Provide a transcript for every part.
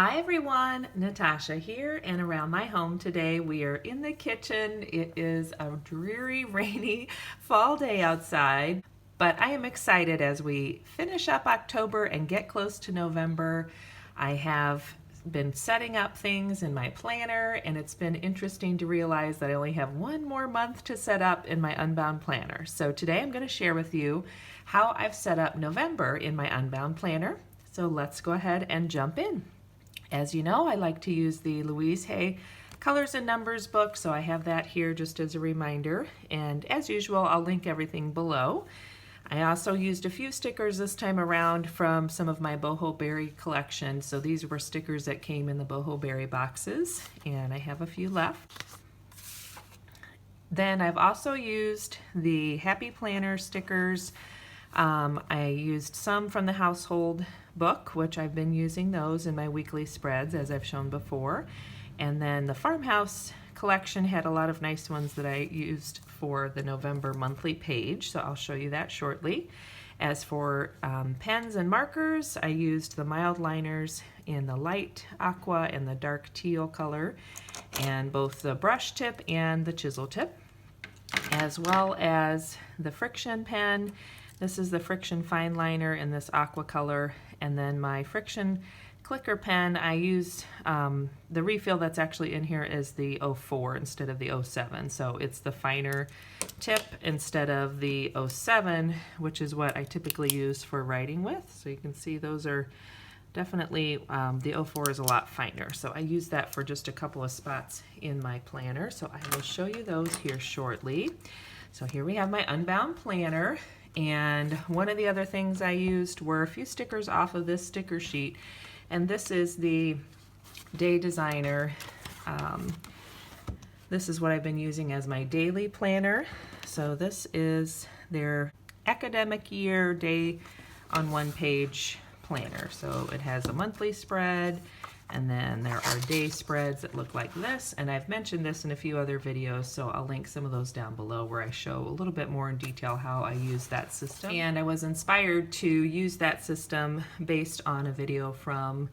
Hi everyone, Natasha here, and around my home today we are in the kitchen. It is a dreary, rainy fall day outside, but I am excited as we finish up October and get close to November. I have been setting up things in my planner, and it's been interesting to realize that I only have one more month to set up in my Unbound Planner. So today I'm going to share with you how I've set up November in my Unbound Planner. So let's go ahead and jump in. As you know, I like to use the Louise Hay Colors and Numbers book, so I have that here just as a reminder. And as usual, I'll link everything below. I also used a few stickers this time around from some of my Boho Berry collection. So these were stickers that came in the Boho Berry boxes, and I have a few left. Then I've also used the Happy Planner stickers. I used some from the household book, which I've been using those in my weekly spreads as I've shown before. And then the farmhouse collection had a lot of nice ones that I used for the November monthly page, so I'll show you that shortly. As for pens and markers, I used the mild liners in the light aqua and the dark teal color, and both the brush tip and the chisel tip, as well as the friction pen. This is the friction fine liner in this aqua color, and then my friction clicker pen, I used the refill that's actually in here is the 04 instead of the 07, so it's the finer tip instead of the 07, which is what I typically use for writing with. So you can see those are definitely, the 04 is a lot finer, so I use that for just a couple of spots in my planner, so I will show you those here shortly. So here we have my Unbound Planner. And one of the other things I used were a few stickers off of this sticker sheet. And this is the Day Designer. This is what I've been using as my daily planner. So this is their academic year day on one page planner. So it has a monthly spread, and then there are day spreads that look like this, and I've mentioned this in a few other videos, so I'll link some of those down below where I show a little bit more in detail how I use that system. And I was inspired to use that system based on a video from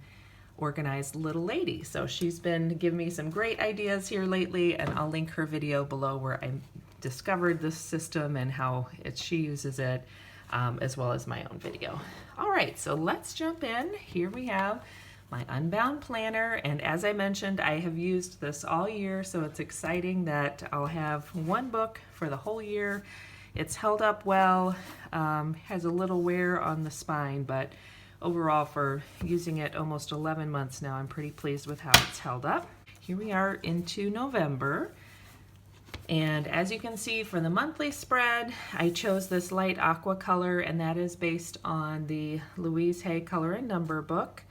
Organized Little Lady. So she's been giving me some great ideas here lately, and I'll link her video below where I discovered this system and how she uses it, as well as my own video. All right, so let's jump in. Here we have my Unbound Planner, and as I mentioned, I have used this all year, so it's exciting that I'll have one book for the whole year. It's held up well, has a little wear on the spine, but overall for using it almost 11 months now, I'm pretty pleased with how it's held up. Here we are into November, and as you can see for the monthly spread, I chose this light aqua color, and that is based on the Louise Hay Color and Number book.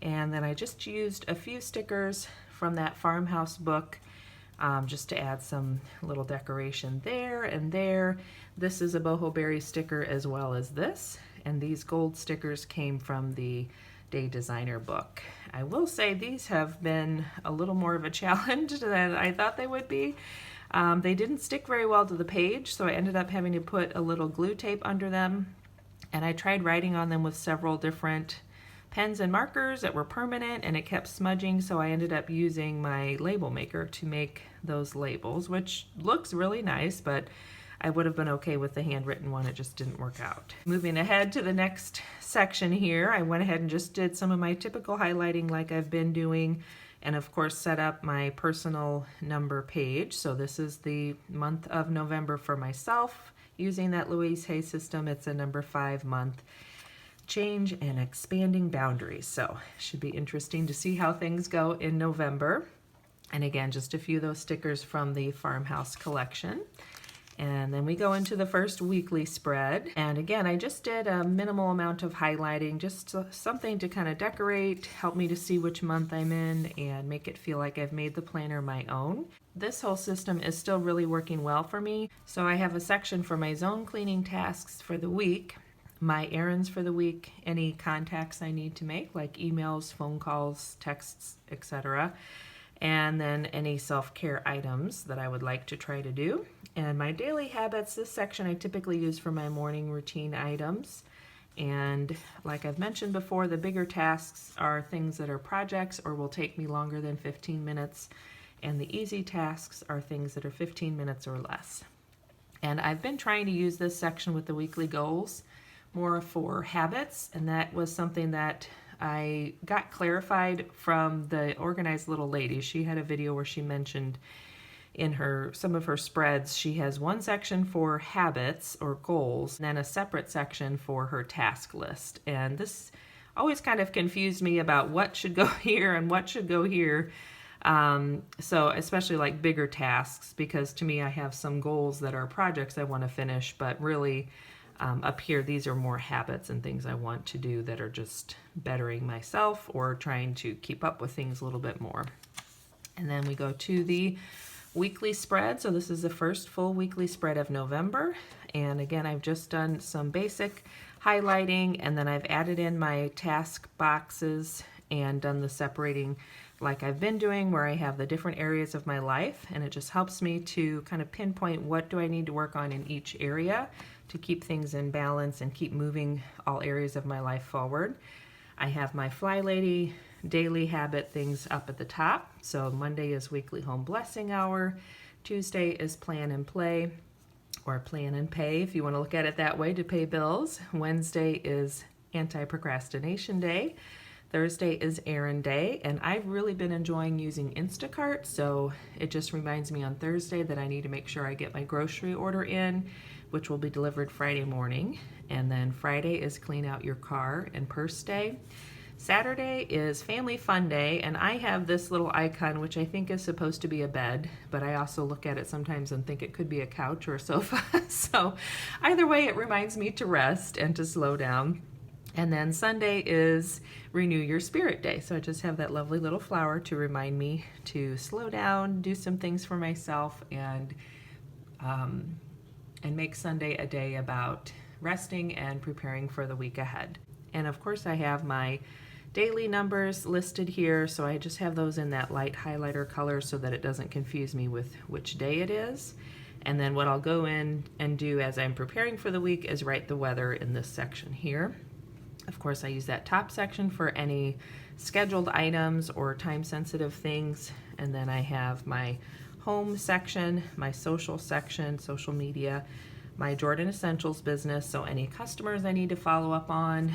And then I just used a few stickers from that farmhouse book just to add some little decoration there and there. This is a Boho Berry sticker as well as this, and these gold stickers came from the Day Designer book. I will say these have been a little more of a challenge than I thought they would be. They didn't stick very well to the page, so I ended up having to put a little glue tape under them, and I tried writing on them with several different pens and markers that were permanent, and it kept smudging, so I ended up using my label maker to make those labels, which looks really nice, but I would have been okay with the handwritten one. It just didn't work out. Moving ahead to the next section here, I went ahead and just did some of my typical highlighting like I've been doing, and of course set up my personal number page. So this is the month of November for myself using that Louise Hay system. It's a number 5 month. Change and expanding boundaries. So should be interesting to see how things go in November. And again, just a few of those stickers from the farmhouse collection. And then we go into the first weekly spread. And again, I just did a minimal amount of highlighting, just something to kind of decorate, help me to see which month I'm in, and make it feel like I've made the planner my own. This whole system is still really working well for me. So I have a section for my zone cleaning tasks for the week, my errands for the week, any contacts I need to make, like emails, phone calls, texts, etc. And then any self-care items that I would like to try to do. And my daily habits, this section I typically use for my morning routine items. And like I've mentioned before, the bigger tasks are things that are projects or will take me longer than 15 minutes. And the easy tasks are things that are 15 minutes or less. And I've been trying to use this section with the weekly goals more for habits, and that was something that I got clarified from the Organized Little Lady. She had a video where she mentioned in some of her spreads, she has one section for habits or goals, and then a separate section for her task list. And this always kind of confused me about what should go here and what should go here. So especially like bigger tasks, because to me I have some goals that are projects I want to finish, but really up here these are more habits and things I want to do that are just bettering myself or trying to keep up with things a little bit more. And then we go to the weekly spread. So this is the first full weekly spread of November. And again, I've just done some basic highlighting, and then I've added in my task boxes and done the separating like I've been doing, where I have the different areas of my life, and it just helps me to kind of pinpoint what do I need to work on in each area to keep things in balance and keep moving all areas of my life forward. I have my Fly Lady daily habit things up at the top. So Monday is weekly home blessing hour. Tuesday is plan and play, or plan and pay if you want to look at it that way, to pay bills. Wednesday is anti-procrastination day. Thursday is errand day, and I've really been enjoying using Instacart, so it just reminds me on Thursday that I need to make sure I get my grocery order in, which will be delivered Friday morning. And then Friday is clean out your car and purse day. Saturday is family fun day, and I have this little icon which I think is supposed to be a bed, but I also look at it sometimes and think it could be a couch or a sofa. So either way, it reminds me to rest and to slow down. And then Sunday is Renew Your Spirit Day. So I just have that lovely little flower to remind me to slow down, do some things for myself, and make Sunday a day about resting and preparing for the week ahead. And of course, I have my daily numbers listed here, so I just have those in that light highlighter color so that it doesn't confuse me with which day it is. And then what I'll go in and do as I'm preparing for the week is write the weather in this section here. Of course, I use that top section for any scheduled items or time-sensitive things. And then I have my home section, my social section, social media, my Jordan Essentials business, so any customers I need to follow up on.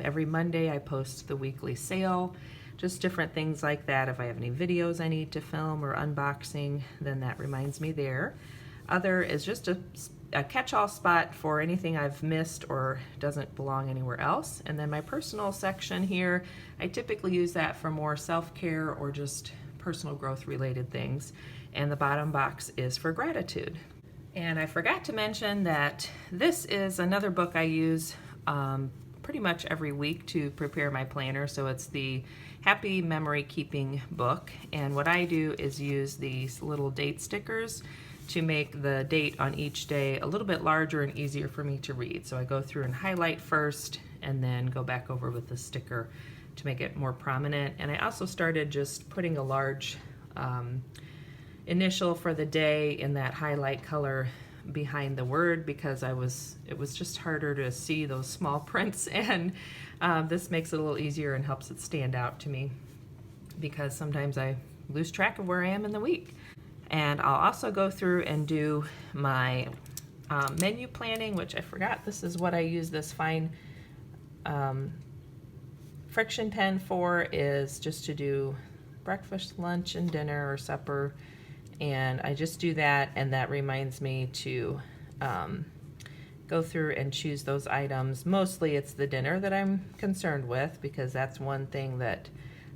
Every Monday I post the weekly sale, just different things like that. If I have any videos I need to film or unboxing, then that reminds me there. Other is just a catch-all spot for anything I've missed or doesn't belong anywhere else. And then my personal section here, I typically use that for more self-care or just personal growth related things. And the bottom box is for gratitude. And I forgot to mention that this is another book I use pretty much every week to prepare my planner. So it's the Happy Memory Keeping book. And what I do is use these little date stickers to make the date on each day a little bit larger and easier for me to read. So I go through and highlight first and then go back over with the sticker to make it more prominent. And I also started just putting a large initial for the day in that highlight color behind the word, because it was just harder to see those small prints, and this makes it a little easier and helps it stand out to me, because sometimes I lose track of where I am in the week. And I'll also go through and do my menu planning, which I forgot this is what I use this fine friction pen for, is just to do breakfast, lunch, and dinner or supper. And I just do that, and that reminds me to go through and choose those items. Mostly it's the dinner that I'm concerned with, because that's one thing that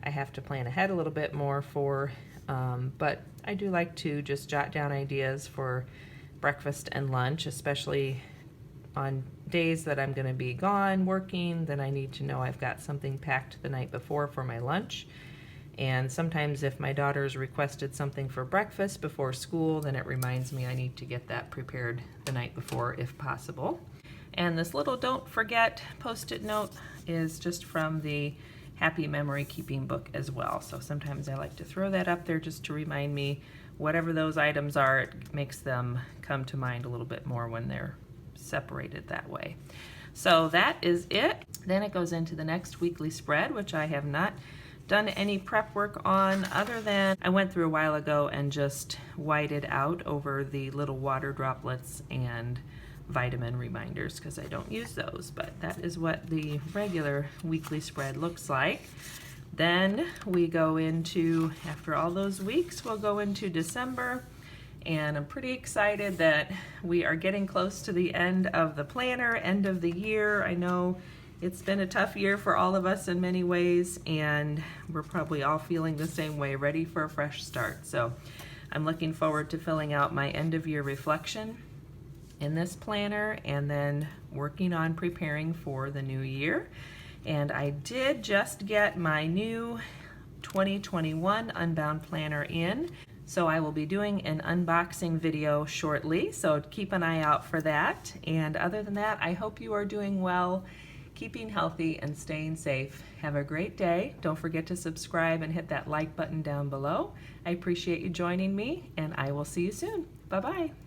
I have to plan ahead a little bit more for. But I do like to just jot down ideas for breakfast and lunch, especially on days that I'm going to be gone working. Then I need to know I've got something packed the night before for my lunch. And sometimes if my daughter's requested something for breakfast before school, then it reminds me I need to get that prepared the night before if possible. And this little don't forget post-it note is just from the Happy Memory Keeping book as well. So sometimes I like to throw that up there just to remind me whatever those items are, it makes them come to mind a little bit more when they're separated that way. So that is it. Then it goes into the next weekly spread, which I have not done any prep work on, other than I went through a while ago and just whited out over the little water droplets and vitamin reminders because I don't use those, but that is what the regular weekly spread looks like. Then we go into, after all those weeks, we'll go into December, and I'm pretty excited that we are getting close to the end of the planner, end of the year. I know it's been a tough year for all of us in many ways, and we're probably all feeling the same way, ready for a fresh start. So I'm looking forward to filling out my end of year reflection in this planner and then working on preparing for the new year. And I did just get my new 2021 Unbound Planner in, so I will be doing an unboxing video shortly, so keep an eye out for that. And other than that, I hope you are doing well, keeping healthy and staying safe. Have a great day. Don't forget to subscribe and hit that like button down below. I appreciate you joining me, and I will see you soon. Bye-bye.